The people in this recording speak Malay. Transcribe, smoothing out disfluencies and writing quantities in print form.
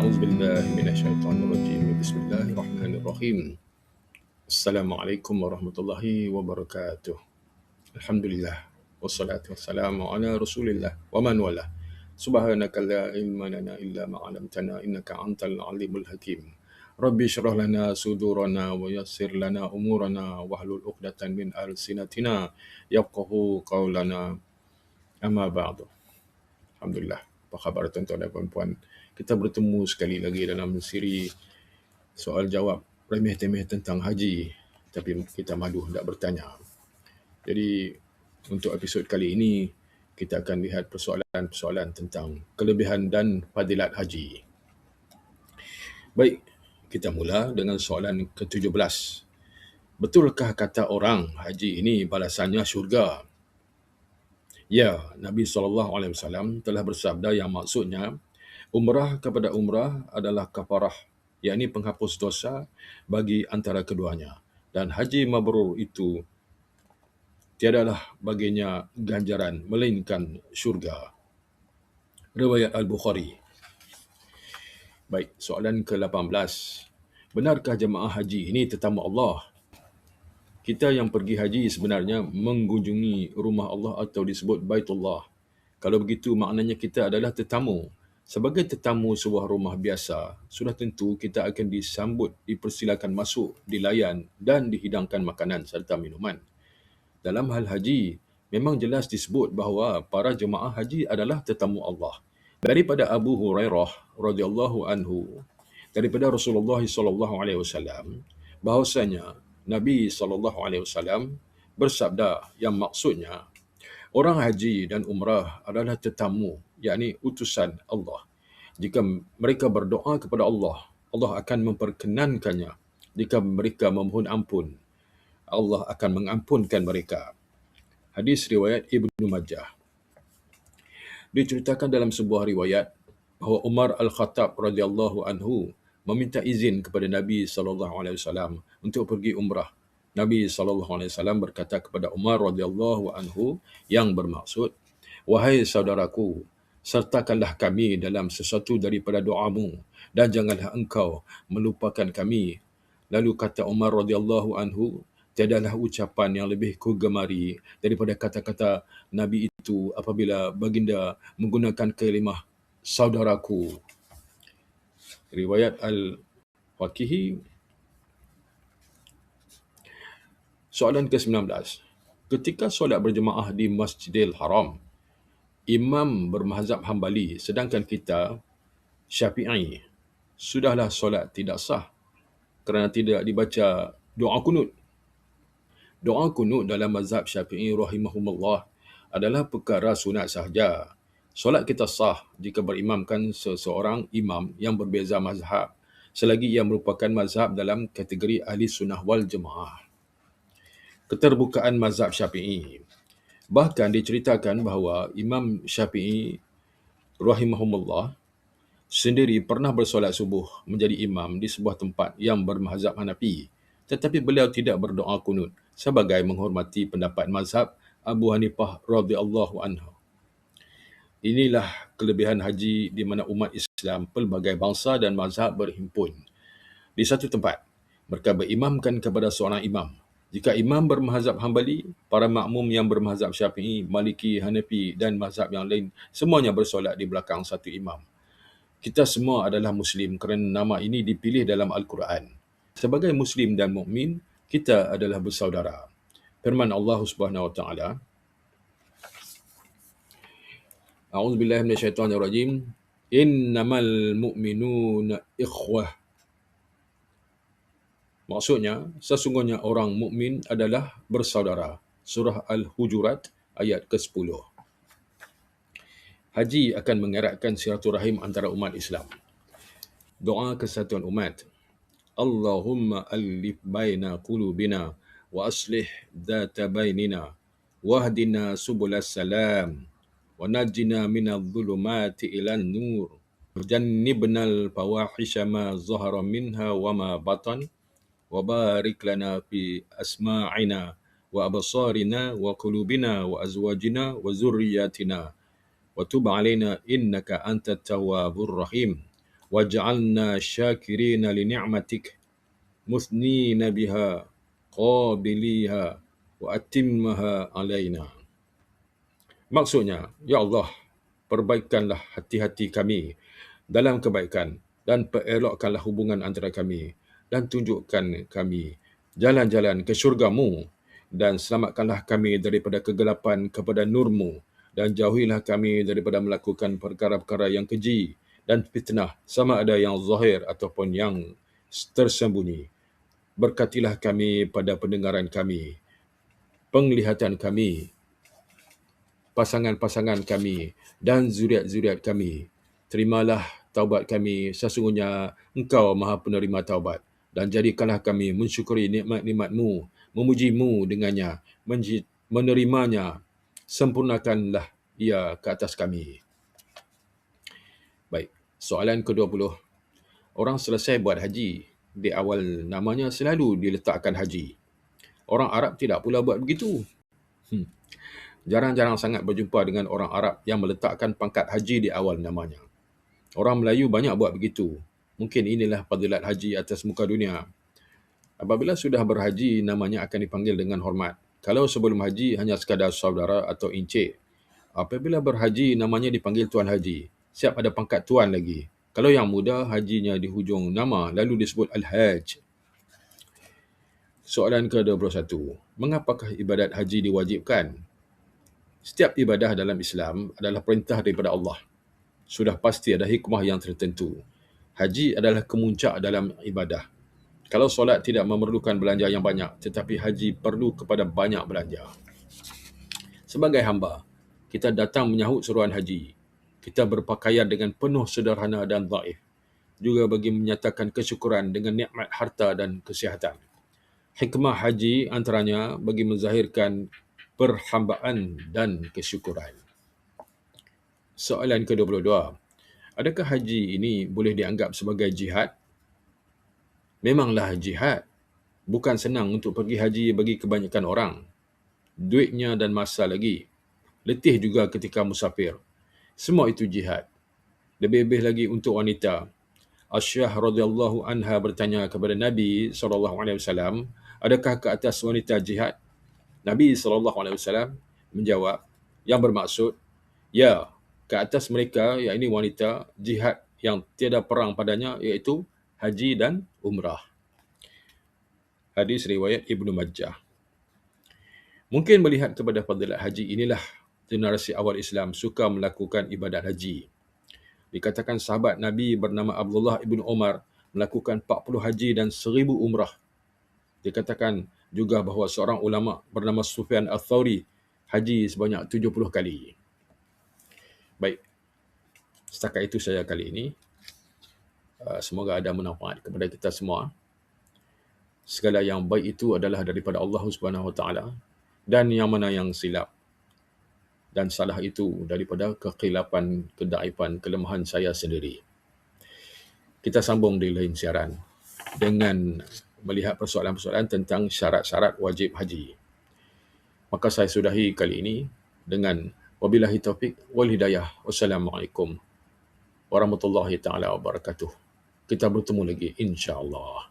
أعوذ بالله من الشيطان الرجيم. بسم الله الرحمن الرحيم. Assalamualaikum warahmatullahi wabarakatuh. Alhamdulillah wassalatu wassalamu ala Rasulillah wa man wala. Subhanaka la ilma lana illa ma 'allamtana innaka antal alimul hakim. Rabbi shrah lana sudurana wa yassir lana umurana wahlul 'uqdatan min alsinatina yafqahu qawlana. Amma ba'du. Alhamdulillah. Apa khabar tuan-tuan dan puan-puan? Kita bertemu sekali lagi dalam siri soal jawab remeh-temeh tentang haji, tapi kita malu tidak bertanya. Jadi untuk episod kali ini kita akan lihat persoalan-persoalan tentang kelebihan dan fadilat haji. Baik, kita mula dengan soalan ke-17. Betulkah kata orang haji ini balasannya syurga? Ya, Nabi SAW telah bersabda yang maksudnya umrah kepada umrah adalah kafarah, yakni penghapus dosa bagi antara keduanya. Dan haji mabrur itu tiadalah baginya ganjaran melainkan syurga. Riwayat Al-Bukhari. Baik, soalan ke-18. Benarkah jemaah haji ini tetamu Allah? Kita yang pergi haji sebenarnya mengunjungi rumah Allah atau disebut Baitullah. Kalau begitu maknanya kita adalah tetamu. Sebagai tetamu sebuah rumah biasa, sudah tentu kita akan disambut, dipersilakan masuk, dilayan dan dihidangkan makanan serta minuman. Dalam hal haji, memang jelas disebut bahawa para jemaah haji adalah tetamu Allah. Daripada Abu Hurairah radhiyallahu anhu, daripada Rasulullah SAW, bahawasanya Nabi SAW bersabda yang maksudnya orang haji dan umrah adalah tetamu, yakni utusan Allah. Jika mereka berdoa kepada Allah, Allah akan memperkenankannya. Jika mereka memohon ampun, Allah akan mengampunkan mereka. Hadis riwayat Ibnu Majah. Diceritakan dalam sebuah riwayat bahawa Umar Al-Khattab radhiyallahu anhu meminta izin kepada Nabi SAW untuk pergi umrah. Nabi SAW berkata kepada Umar radhiyallahu anhu yang bermaksud, "Wahai saudaraku, sertakanlah kami dalam sesuatu daripada doamu dan janganlah engkau melupakan kami." Lalu kata Umar radhiyallahu anhu, "Tiadalah ucapan yang lebih kugemari daripada kata-kata Nabi itu apabila baginda menggunakan kalimah saudaraku." Riwayat Al-Waqihi. Soalan ke-19. Ketika solat berjemaah di Masjidil Haram, imam bermazhab Hambali sedangkan kita Syafi'i, sudahlah solat tidak sah kerana tidak dibaca doa kunut. Doa kunut dalam mazhab Syafi'i rahimahumullah adalah perkara sunat sahaja. Solat kita sah jika berimamkan seseorang imam yang berbeza mazhab, selagi ia merupakan mazhab dalam kategori ahli sunnah wal jemaah. Keterbukaan mazhab Syafi'i. Bahkan diceritakan bahawa Imam Syafi'i rahimahumullah sendiri pernah bersolat subuh menjadi imam di sebuah tempat yang bermazhab Hanafi, tetapi beliau tidak berdoa kunut sebagai menghormati pendapat mazhab Abu Hanifah radhiyallahu anhu. Inilah kelebihan haji di mana umat Islam pelbagai bangsa dan mazhab berhimpun di satu tempat. Mereka berimamkan kepada seorang imam. Jika imam bermazhab Hambali, para makmum yang bermazhab Syafi'i, Maliki, Hanafi dan mazhab yang lain semuanya bersolat di belakang satu imam. Kita semua adalah Muslim kerana nama ini dipilih dalam Al-Quran. Sebagai Muslim dan mukmin, kita adalah bersaudara. Firman Allah Subhanahu Wa Taala, A'udzubillahi minasyaitonirrajim. Innamal mu'minuna ikhwah. Maksudnya, sesungguhnya orang mukmin adalah bersaudara. Surah Al-Hujurat ayat ke-10. Haji akan mengeratkan silaturahim antara umat Islam. Doa kesatuan umat. Allahumma alif baina qulubina wa aslih dhata bainina wahdina subulas salam wa najjina minadh dhulumati ilan nur wajannibnal fawahisha ma zahara minha wa ma batan wa barik lana fi asma'ina wa absarina wa qulubina wa azwajina wa zurriyatina wa tub alaina innaka antat tawwabur rahim waj'alna syakirina li ni'matik musnina biha qabiliha wa atimmaha alaina. Maksudnya, ya Allah, perbaikanlah hati-hati kami dalam kebaikan dan perelokkanlah hubungan antara kami dan tunjukkan kami jalan-jalan ke syurga-Mu dan selamatkanlah kami daripada kegelapan kepada nur-Mu dan jauhilah kami daripada melakukan perkara-perkara yang keji dan fitnah sama ada yang zahir ataupun yang tersembunyi. Berkatilah kami pada pendengaran kami, penglihatan kami, pasangan-pasangan kami dan zuriat-zuriat kami. Terimalah taubat kami, sesungguhnya Engkau Maha Penerima taubat. Dan jadikanlah kami mensyukuri nikmat-nikmat-Mu, memuji-Mu dengannya, menerimanya, sempurnakanlah ia ke atas kami. Baik, soalan ke-20. Orang selesai buat haji, di awal namanya selalu diletakkan haji. Orang Arab tidak pula buat begitu. Jarang-jarang sangat berjumpa dengan orang Arab yang meletakkan pangkat haji di awal namanya. Orang Melayu banyak buat begitu. Mungkin inilah fadilat haji atas muka dunia. Apabila sudah berhaji, namanya akan dipanggil dengan hormat. Kalau sebelum haji hanya sekadar saudara atau encik. Apabila berhaji, namanya dipanggil Tuan Haji. Siap ada pangkat Tuan lagi. Kalau yang muda, hajinya di hujung nama, lalu disebut Al-Hajj. Soalan ke-21. Mengapakah ibadat haji diwajibkan? Setiap ibadah dalam Islam adalah perintah daripada Allah. Sudah pasti ada hikmah yang tertentu. Haji adalah kemuncak dalam ibadah. Kalau solat tidak memerlukan belanja yang banyak, tetapi haji perlu kepada banyak belanja. Sebagai hamba, kita datang menyahut seruan haji. Kita berpakaian dengan penuh sederhana dan dhaif. Juga bagi menyatakan kesyukuran dengan nikmat harta dan kesihatan. Hikmah haji antaranya bagi menzahirkan perhambaan dan kesyukuran. Soalan ke-22. Adakah haji ini boleh dianggap sebagai jihad? Memanglah jihad. Bukan senang untuk pergi haji bagi kebanyakan orang. Duitnya dan masa lagi. Letih juga ketika musafir. Semua itu jihad. Lebih-lebih lagi untuk wanita. Aisyah radhiyallahu anha bertanya kepada Nabi SAW, adakah ke atas wanita jihad? Nabi SAW menjawab, yang bermaksud, ya, ke atas mereka, yakni wanita, jihad yang tiada perang padanya, iaitu haji dan umrah. Hadis riwayat Ibnu Majah. Mungkin melihat kepada fadilat haji inilah generasi awal Islam suka melakukan ibadat haji. Dikatakan sahabat Nabi bernama Abdullah ibn Umar melakukan 40 haji dan 1000 umrah. Dikatakan juga bahawa seorang ulama bernama Sufyan Al-Thawri haji sebanyak 70 kali. Baik, setakat itu saya kali ini. Semoga ada manfaat kepada kita semua. Segala yang baik itu adalah daripada Allah Subhanahu Wa Taala, dan yang mana yang silap dan salah itu daripada kekilapan, kedaifan, kelemahan saya sendiri. Kita sambung di lain siaran dengan melihat persoalan-persoalan tentang syarat-syarat wajib haji. Maka saya sudahi kali ini dengan wabillahi taufik wal hidayah. Wassalamualaikum warahmatullahi taala wabarakatuh. Kita bertemu lagi insya-Allah.